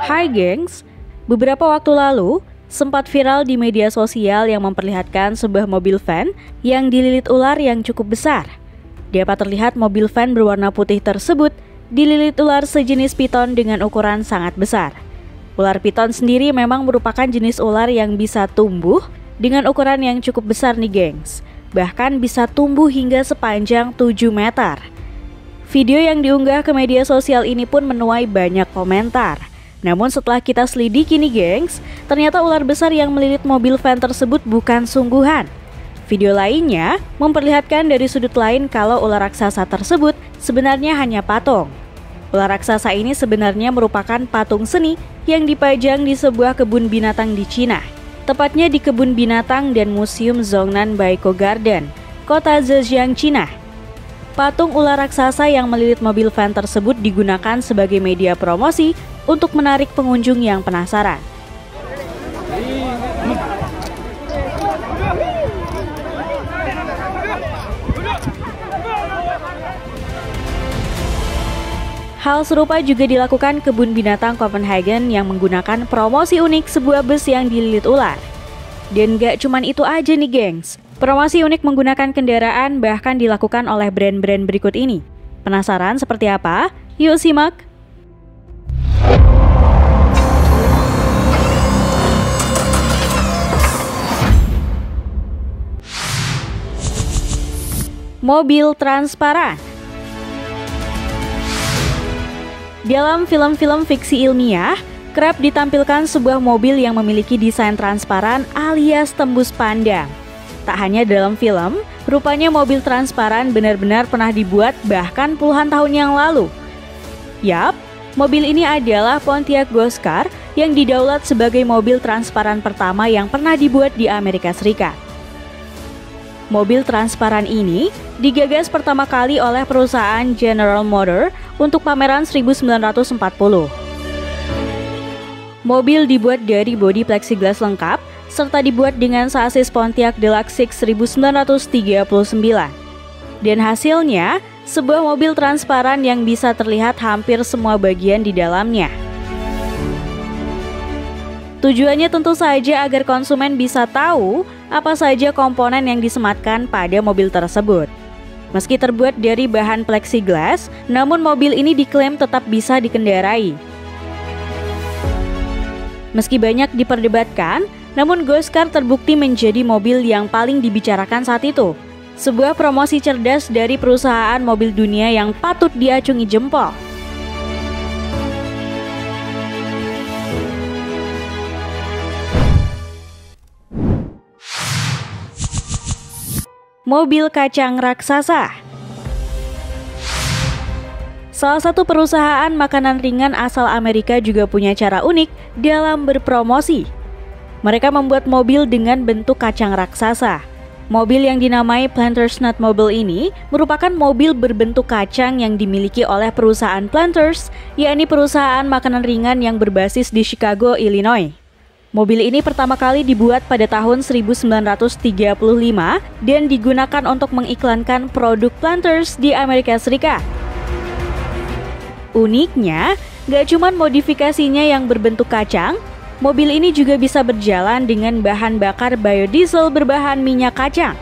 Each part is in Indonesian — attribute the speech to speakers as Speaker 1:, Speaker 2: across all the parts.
Speaker 1: Hai gengs, beberapa waktu lalu sempat viral di media sosial yang memperlihatkan sebuah mobil van yang dililit ular yang cukup besar. Dapat terlihat mobil van berwarna putih tersebut dililit ular sejenis piton dengan ukuran sangat besar. Ular piton sendiri memang merupakan jenis ular yang bisa tumbuh dengan ukuran yang cukup besar nih gengs. Bahkan bisa tumbuh hingga sepanjang 7 meter. Video yang diunggah ke media sosial ini pun menuai banyak komentar. Namun setelah kita selidiki nih gengs, ternyata ular besar yang melilit mobil van tersebut bukan sungguhan. Video lainnya memperlihatkan dari sudut lain kalau ular raksasa tersebut sebenarnya hanya patung. Ular raksasa ini sebenarnya merupakan patung seni yang dipajang di sebuah kebun binatang di Cina. Tepatnya di Kebun Binatang dan Museum Zhongnan Baiko Garden, kota Zhejiang, Cina. Patung ular raksasa yang melilit mobil van tersebut digunakan sebagai media promosi untuk menarik pengunjung yang penasaran. Hal serupa juga dilakukan Kebun Binatang Copenhagen yang menggunakan promosi unik sebuah bus yang dililit ular. Dan gak cuman itu aja nih gengs, promosi unik menggunakan kendaraan bahkan dilakukan oleh brand-brand berikut ini. Penasaran seperti apa? Yuk simak! Mobil transparan. Dalam film-film fiksi ilmiah, kerap ditampilkan sebuah mobil yang memiliki desain transparan alias tembus pandang. Tak hanya dalam film, rupanya mobil transparan benar-benar pernah dibuat bahkan puluhan tahun yang lalu. Yap, mobil ini adalah Pontiac Ghost Car yang didaulat sebagai mobil transparan pertama yang pernah dibuat di Amerika Serikat. Mobil transparan ini digagas pertama kali oleh perusahaan General Motors untuk pameran 1940. Mobil dibuat dari bodi plexiglass lengkap serta dibuat dengan sasis Pontiac Deluxe 1939. Dan hasilnya, sebuah mobil transparan yang bisa terlihat hampir semua bagian di dalamnya. Tujuannya tentu saja agar konsumen bisa tahu apa saja komponen yang disematkan pada mobil tersebut. Meski terbuat dari bahan plexiglass, namun mobil ini diklaim tetap bisa dikendarai. Meski banyak diperdebatkan, namun Ghost Car terbukti menjadi mobil yang paling dibicarakan saat itu. Sebuah promosi cerdas dari perusahaan mobil dunia yang patut diacungi jempol. Mobil kacang raksasa. Salah satu perusahaan makanan ringan asal Amerika juga punya cara unik dalam berpromosi. Mereka membuat mobil dengan bentuk kacang raksasa. Mobil yang dinamai Planters Nut Mobile ini merupakan mobil berbentuk kacang yang dimiliki oleh perusahaan Planters, yakni perusahaan makanan ringan yang berbasis di Chicago, Illinois. Mobil ini pertama kali dibuat pada tahun 1935 dan digunakan untuk mengiklankan produk Planters di Amerika Serikat. Uniknya, gak cuma modifikasinya yang berbentuk kacang, mobil ini juga bisa berjalan dengan bahan bakar biodiesel berbahan minyak kacang.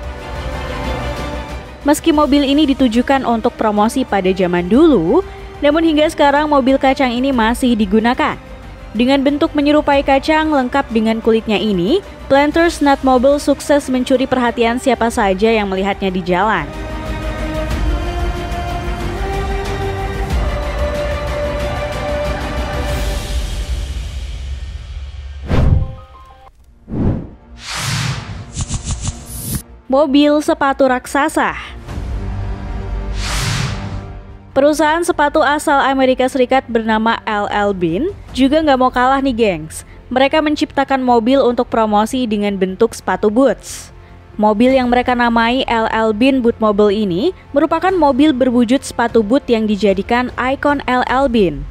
Speaker 1: Meski mobil ini ditujukan untuk promosi pada zaman dulu, namun hingga sekarang mobil kacang ini masih digunakan. Dengan bentuk menyerupai kacang lengkap dengan kulitnya ini, Planters Nut Mobile sukses mencuri perhatian siapa saja yang melihatnya di jalan. Mobil sepatu raksasa. Perusahaan sepatu asal Amerika Serikat bernama L.L. Bean juga nggak mau kalah nih gengs. Mereka menciptakan mobil untuk promosi dengan bentuk sepatu boots. Mobil yang mereka namai L.L. Bean Boot Mobile ini merupakan mobil berwujud sepatu boot yang dijadikan ikon L.L. Bean.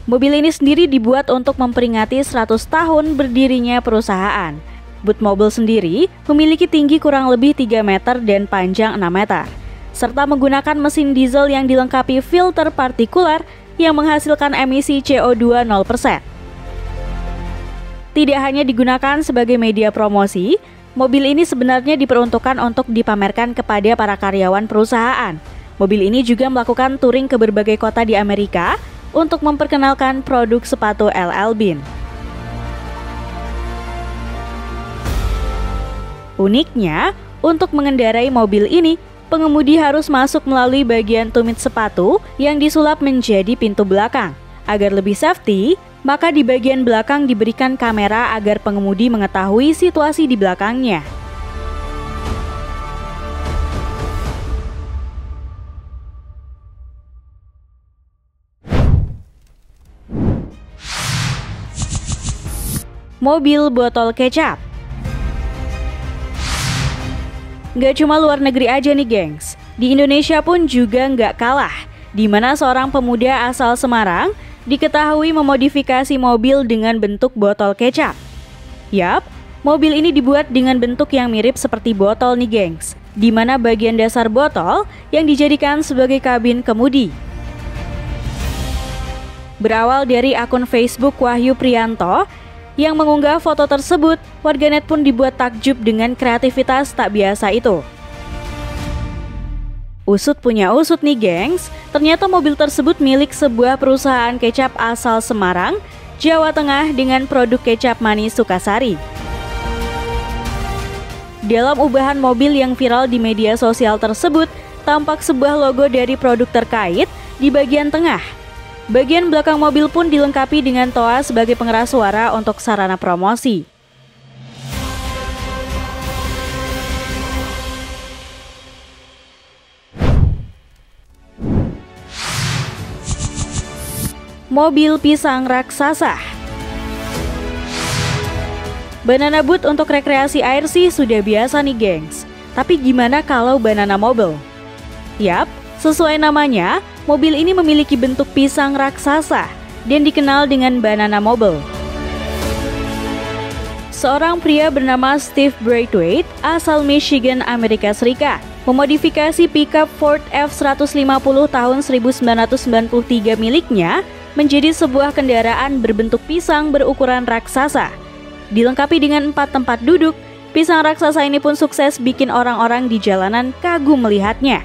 Speaker 1: Mobil ini sendiri dibuat untuk memperingati 100 tahun berdirinya perusahaan. Boot Mobile sendiri memiliki tinggi kurang lebih 3 meter dan panjang 6 meter. Serta menggunakan mesin diesel yang dilengkapi filter partikular yang menghasilkan emisi CO2 0%. Tidak hanya digunakan sebagai media promosi, mobil ini sebenarnya diperuntukkan untuk dipamerkan kepada para karyawan perusahaan. Mobil ini juga melakukan touring ke berbagai kota di Amerika untuk memperkenalkan produk sepatu LL Bean. Uniknya, untuk mengendarai mobil ini, pengemudi harus masuk melalui bagian tumit sepatu yang disulap menjadi pintu belakang. Agar lebih safety, maka di bagian belakang diberikan kamera agar pengemudi mengetahui situasi di belakangnya. Mobil botol kecap. Nggak cuma luar negeri aja nih gengs, di Indonesia pun juga nggak kalah, di mana seorang pemuda asal Semarang diketahui memodifikasi mobil dengan bentuk botol kecap. Yap, mobil ini dibuat dengan bentuk yang mirip seperti botol nih gengs, di mana bagian dasar botol yang dijadikan sebagai kabin kemudi. Berawal dari akun Facebook Wahyu Priyanto yang mengunggah foto tersebut, warganet pun dibuat takjub dengan kreativitas tak biasa itu. Usut punya usut nih gengs, ternyata mobil tersebut milik sebuah perusahaan kecap asal Semarang, Jawa Tengah dengan produk kecap manis Sukasari. Dalam unggahan mobil yang viral di media sosial tersebut, tampak sebuah logo dari produk terkait di bagian tengah. Bagian belakang mobil pun dilengkapi dengan toa sebagai pengeras suara untuk sarana promosi. Mobil pisang raksasa. Banana boat untuk rekreasi air sih sudah biasa nih gengs. Tapi gimana kalau banana mobile? Yap, sesuai namanya, mobil ini memiliki bentuk pisang raksasa dan dikenal dengan banana mobile. Seorang pria bernama Steve Braithwaite asal Michigan, Amerika Serikat, memodifikasi pickup Ford F-150 tahun 1993 miliknya menjadi sebuah kendaraan berbentuk pisang berukuran raksasa. Dilengkapi dengan 4 tempat duduk, pisang raksasa ini pun sukses bikin orang-orang di jalanan kagum melihatnya.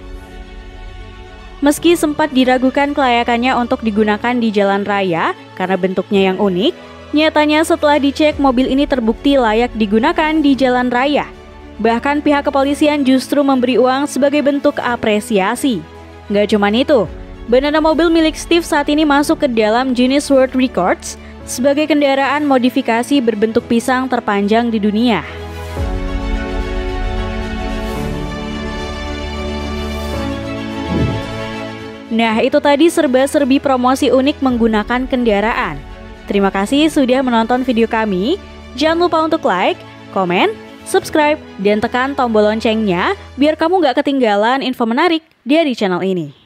Speaker 1: Meski sempat diragukan kelayakannya untuk digunakan di jalan raya karena bentuknya yang unik, nyatanya setelah dicek mobil ini terbukti layak digunakan di jalan raya. Bahkan pihak kepolisian justru memberi uang sebagai bentuk apresiasi. Nggak cuman itu, banana mobil milik Steve saat ini masuk ke dalam Guinness World Records sebagai kendaraan modifikasi berbentuk pisang terpanjang di dunia. Nah, itu tadi serba-serbi promosi unik menggunakan kendaraan. Terima kasih sudah menonton video kami. Jangan lupa untuk like, komen, subscribe, dan tekan tombol loncengnya biar kamu gak ketinggalan info menarik dari channel ini.